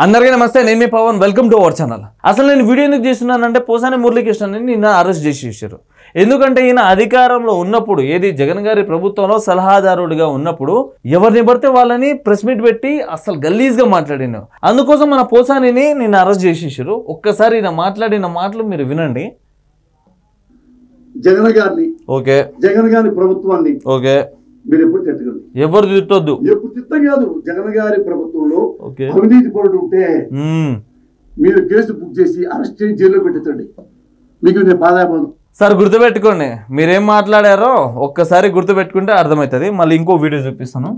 అందరికీ నమస్తే, నేను మీ Pavan. Welcome to our channel. అసలు నేను వీడియో ఎందుకు చేస్తున్నానంటే పోసాని మురళీకృష్ణని నిన్న అరెస్ట్ చేసేసారు. ఎందుకంటే ఈయన అధికారంలో ఉన్నప్పుడు, ఏది జగన్ గారి ప్రభుత్వంలో సలహాదారుడిగా ఉన్నప్పుడు ఎవరిని పడితే వాళ్ళని ప్రెస్ మీట్ పెట్టి అసలు గలీజ్గా మాట్లాడినారు. అందుకోసం మన పోసానిని నిన్న అరెస్ట్ చేసేసారు. ఒక్కసారి ఈయన మాట్లాడిన మాటలు మీరు వినండి. జగన్ గారిని, ఓకే, జగన్ గారి ప్రభుత్వాన్ని, ఓకే, మీరు ఎప్పుడు తిట్టగలరు? ఎవరు తిట్టొద్దు, ఎప్పుడు తిట్టం కాదు. జగన్ గారి ప్రభుత్వంలో అవినీతి పరుడు ఉంటే మీరు కేసు బుక్ చేసి అరెస్ట్ చేసి జైల్లో పెట్టండి. మీకు నేను పాదాపం సార్ గుర్తుపెట్టుకోండి. మీరేం మాట్లాడారో ఒక్కసారి గుర్తుపెట్టుకుంటే అర్థమవుతుంది. మళ్ళీ ఇంకో వీడియో చూపిస్తాను.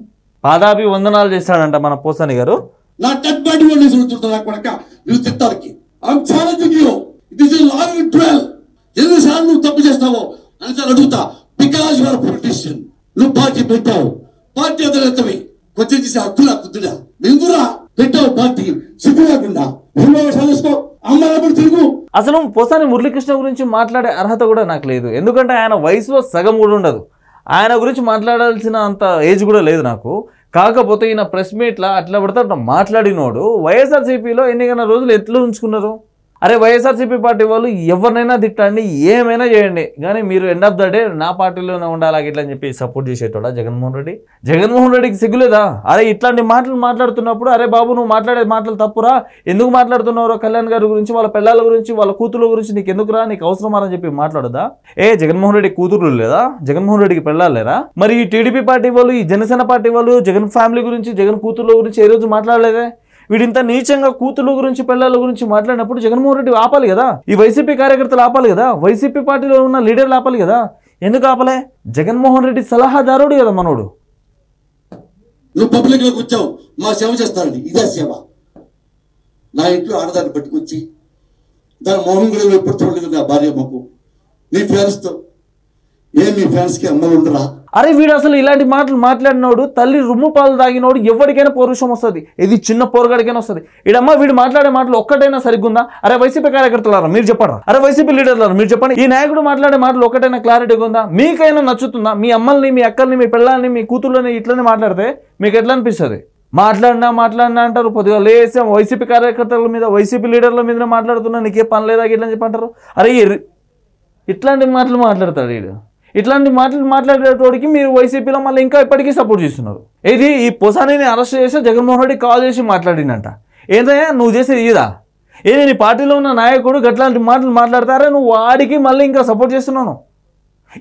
పాదాభి వందనాలు చేస్తాడంట మన పోసాని గారు. నా డెడ్ బాడీ నువ్వు తిట్టానికి ఎన్నిసార్లు నువ్వు తప్పు చేస్తావో అని అడుగుతా. బికాజ్ యువర్ పొలిటీషియన్, నువ్వు పార్టీ పెట్టావు, పార్టీ అదనవి కొంచెం చేసే హక్కులా కుద్దుడా ఎందురా పెట్టావు పార్టీ సిగ్గు లేకుండా అమ్మాయి తిరుగు. అసలు పోసాని మురళీకృష్ణ గురించి మాట్లాడే అర్హత కూడా నాకు లేదు. ఎందుకంటే ఆయన వయసులో సగం కూడా ఉండదు. ఆయన గురించి మాట్లాడాల్సిన అంత ఏజ్ కూడా లేదు నాకు. కాకపోతే ఈయన ప్రెస్ మీట్లా అట్లా పడితే అట్లా మాట్లాడినోడు వైఎస్ఆర్సీపీలో ఎన్నికైనా రోజులు ఎట్లా ఉంచుకున్నారు? అరే వైఎస్ఆర్సీపీ పార్టీ వాళ్ళు ఎవరినైనా తిట్టండి, ఏమైనా చేయండి, కానీ మీరు ఎండ్ ఆఫ్ ద డే నా పార్టీలోనే ఉండాలి ఇట్లా అని చెప్పి సపోర్ట్ చేసేటోడా జగన్మోహన్ రెడ్డి? జగన్మోహన్ రెడ్డికి సిగ్గులేదా? అరే ఇట్లాంటి మాటలు మాట్లాడుతున్నప్పుడు అరే బాబు నువ్వు మాట్లాడే మాటలు తప్పురా, ఎందుకు మాట్లాడుతున్నారో కళ్యాణ్ గారి గురించి, వాళ్ళ పిల్లల గురించి, వాళ్ళ కూతుర్ల గురించి నీకు ఎందుకురా, నీకు అవసరమా అని చెప్పి మాట్లాడదా? జగన్మోహన్ రెడ్డి కూతురు లేదా? జగన్మోహన్ రెడ్డికి పిల్లలు లేరా? మరి ఈ టీడీపీ పార్టీ వాళ్ళు, ఈ జనసేన పార్టీ వాళ్ళు జగన్ ఫ్యామిలీ గురించి, జగన్ కూతుర్ల గురించి ఏ రోజు మాట్లాడలేదే? వీడింత నీచంగా కూతుర్ల గురించి, పిల్లల గురించి మాట్లాడినప్పుడు జగన్మోహన్ రెడ్డి ఆపాలి కదా, ఈ వైసీపీ కార్యకర్తలు ఆపాలి కదా, వైసీపీ పార్టీలో ఉన్న లీడర్లు ఆపాలి కదా. ఎందుకు ఆపలే? జగన్మోహన్ రెడ్డి సలహాదారుడు కదా మనోడు. నువ్వు పబ్లిక్ లోకి వచ్చావు, మా సేవ చేస్తానండి, ఇదే సేవ. నా ఇంట్లో ఆడదాన్ని పట్టుకొచ్చి దాని మోహన్ కూడా ఎప్పుడు చూడలేదు నా భార్య మాకు. నీ ఫ్యాన్స్తో మీ ఫ్యాన్స్కి అమ్మలు ఉండరా? అరే వీడు అసలు ఇలాంటి మాటలు మాట్లాడినోడు, తల్లి రుమ్ము పాలు తాగినోడు ఎవరికైనా పౌరుషం వస్తుంది. ఇది చిన్న పోరగాడికైనా వస్తుంది. ఈడమ్మ వీడు మాట్లాడే మాటలు ఒక్కటైనా సరిగ్గుందా? అరే వైసీపీ కార్యకర్తలారా మీరు చెప్పండి, అరే వైసీపీ లీడర్లారా మీరు చెప్పండి, ఈ నాయకుడు మాట్లాడే మాటలు ఒక్కటైనా క్లారిటీగా ఉందా? మీకైనా నచ్చుతుందా? మీ అమ్మల్ని, మీ అక్కల్ని, మీ పిల్లల్ని, మీ కూతుర్లని ఇట్లనే మాట్లాడితే మీకు ఎట్లా అనిపిస్తుంది? మాట్లాడినా అంటారు. పొద్దుగా లేసాం వైసీపీ కార్యకర్తల మీద, వైసీపీ లీడర్ల మీదనే మాట్లాడుతున్నా, నీకే పని లేదా ఇట్లని చెప్పి అంటారు. అరే ఇట్లాంటి మాటలు మాట్లాడతాడు వీడు. ఇట్లాంటి మాటలు మాట్లాడేటోడికి మీరు వైసీపీలో మళ్ళీ ఇంకా ఇప్పటికీ సపోర్ట్ చేస్తున్నారు. ఈ పోసానిని అరెస్ట్ చేస్తే జగన్మోహన్ రెడ్డి కాల్ చేసి మాట్లాడినంట. ఏంటయ్యా నువ్వు చేసేది ఇదా? నీ పార్టీలో ఉన్న నాయకుడు గట్లాంటి మాటలు మాట్లాడతారా? నువ్వు వాడికి మళ్ళీ ఇంకా సపోర్ట్ చేస్తున్నాను.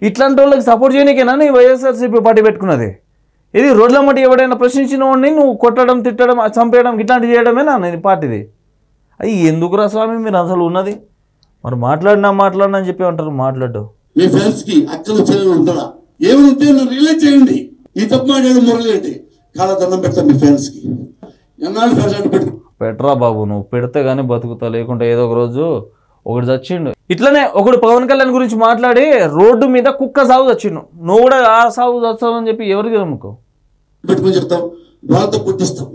ఇట్లాంటి వాళ్ళకి సపోర్ట్ చేయడానికేనా నీ వైఎస్ఆర్సీపీ పార్టీ పెట్టుకున్నది? రోడ్ల మట్టి ఎవడైనా ప్రశ్నించిన వాడిని నువ్వు కొట్టడం, తిట్టడం, చంపేయడం ఇట్లాంటివి చేయడమేనా నీ పార్టీది? ఎందుకురా స్వామి మీరు అసలు ఉన్నది? మరి మాట్లాడినా అని చెప్పి అంటారు. మాట్లాడు. మీ ఫ్యాన్స్ కి అక్కలు చెల్లెలు ఉంటారా? ఏమైనా రిలీజ్ చేయండి. ఈ తప్పు మాట్లాడు మురళి అంటే కాళ్ళ దండం పెడతా మీ ఫ్యాన్స్ కి. ఎన్నాళ్ళు ఫ్యాన్స్ పెట్టు పెట్టరా బాబు, నువ్వు పెడితే గానీ బతుకుతా, లేకుంటే ఏదో ఒక రోజు ఒకటి చచ్చిండు. ఇట్లనే ఒకడు పవన్ కళ్యాణ్ గురించి మాట్లాడి రోడ్డు మీద కుక్క సాగు చచ్చిండు. నువ్వు కూడా ఆ సాగు చచ్చావు అని చెప్పి ఎవరికి నమ్ముకో పెట్టుకుని చెప్తావు, వాళ్ళతో పుట్టిస్తావు,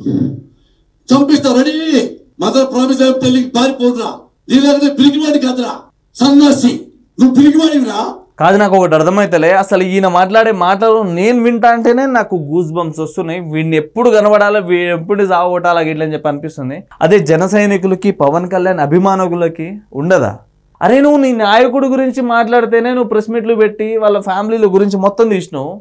చంపిస్తావు. రెడీ మదర్ ప్రామిస్ తెలియకి పారిపోదురా. నీ దగ్గర పిరికివాడి కాదురా, సన్నాసి నువ్వు పిరికివాడివిరా. కాదు, నాకు ఒకటి అర్థమైతలే. అసలు ఈయన మాట్లాడే మాటలు నేను వింటా అంటేనే నాకు గూస్ బంప్స్ వస్తున్నాయి. వీడిని ఎప్పుడు కనబడాలి, ఎప్పుడు సాగొట్టాలా గిట్లని చెప్పి అనిపిస్తుంది. అదే జన సైనికులకి, పవన్ కళ్యాణ్ అభిమానులకి ఉండదా? అరే నువ్వు నీ నాయకుడి గురించి మాట్లాడితేనే నువ్వు ప్రెస్ మీట్లు పెట్టి వాళ్ళ ఫ్యామిలీల గురించి మొత్తం తీసినావు.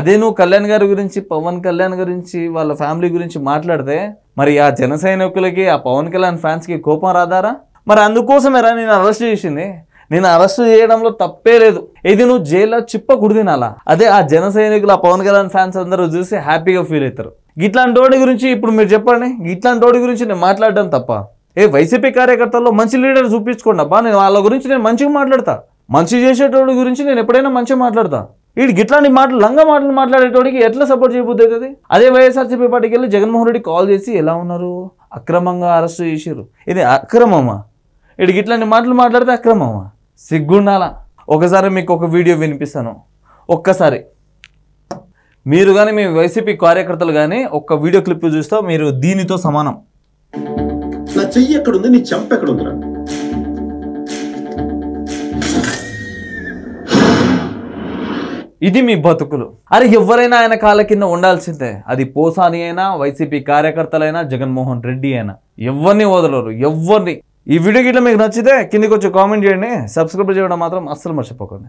అదే నువ్వు కళ్యాణ్ గారి గురించి, పవన్ కళ్యాణ్ గురించి, వాళ్ళ ఫ్యామిలీ గురించి మాట్లాడితే మరి ఆ జన సైనికులకి, ఆ పవన్ కళ్యాణ్ ఫ్యాన్స్కి కోపం రాదారా? మరి అందుకోసమేరా నేను అరెస్ట్ చేసింది. నేను అరెస్ట్ చేయడంలో తప్పే లేదు. నువ్వు జైల్లో చిప్ప కుడిదినాలా? అదే ఆ జన సైనికులు, ఆ పవన్ కళ్యాణ్ ఫ్యాన్స్ అందరూ చూసి హ్యాపీగా ఫీల్ అవుతారు. ఇట్లాంటి వాడి గురించి ఇప్పుడు మీరు చెప్పండి, ఇట్లాంటి వాడి గురించి నేను మాట్లాడడం తప్ప? వైసీపీ కార్యకర్తల్లో మంచి లీడర్ చూపించుకోండి అబ్బా. నేను వాళ్ళ గురించి నేను మంచిగా మాట్లాడతా. మంచి చేసేటోడి గురించి నేను ఎప్పుడైనా మంచిగా మాట్లాడతా. వీడికి ఇట్లాంటి మాటలు, లంగా మాటలు మాట్లాడేటోడికి ఎట్లా సపోర్ట్ చేయబుద్ధి అవుతుంది? అదే వైఎస్ఆర్సీపీ పార్టీకి వెళ్ళి జగన్మోహన్ రెడ్డి కాల్ చేసి ఎలా ఉన్నారు, అక్రమంగా అరెస్ట్ చేసారు, ఇది అక్రమమా? వీడికి ఇట్లాంటి మాటలు మాట్లాడితే అక్రమమా? సిగ్గుండాలా? ఒకసారి మీకు ఒక వీడియో వినిపిస్తాను. ఒక్కసారి మీరు కానీ, మీ వైసీపీ కార్యకర్తలు కానీ ఒక్క వీడియో క్లిప్ చూస్తే మీరు దీనితో సమానం. నా చెయ్యి ఎక్కడుంది, నీ చెంప ఎక్కడుందిరా? ఇది మీ బతుకులు. అరే ఎవరైనా ఆయన కాళ్ళ కింద ఉండాల్సిందే. అది పోసాని అయినా, వైసీపీ కార్యకర్తలైనా, జగన్మోహన్ రెడ్డి అయినా, ఎవరిని వదలరు, ఎవరిని. ఈ వీడియో గిట్ల మీకు నచ్చితే కిందికి వచ్చి కామెంట్ చేయండి. సబ్స్క్రైబ్ చేయడం మాత్రం అస్సలు మర్చిపోకండి.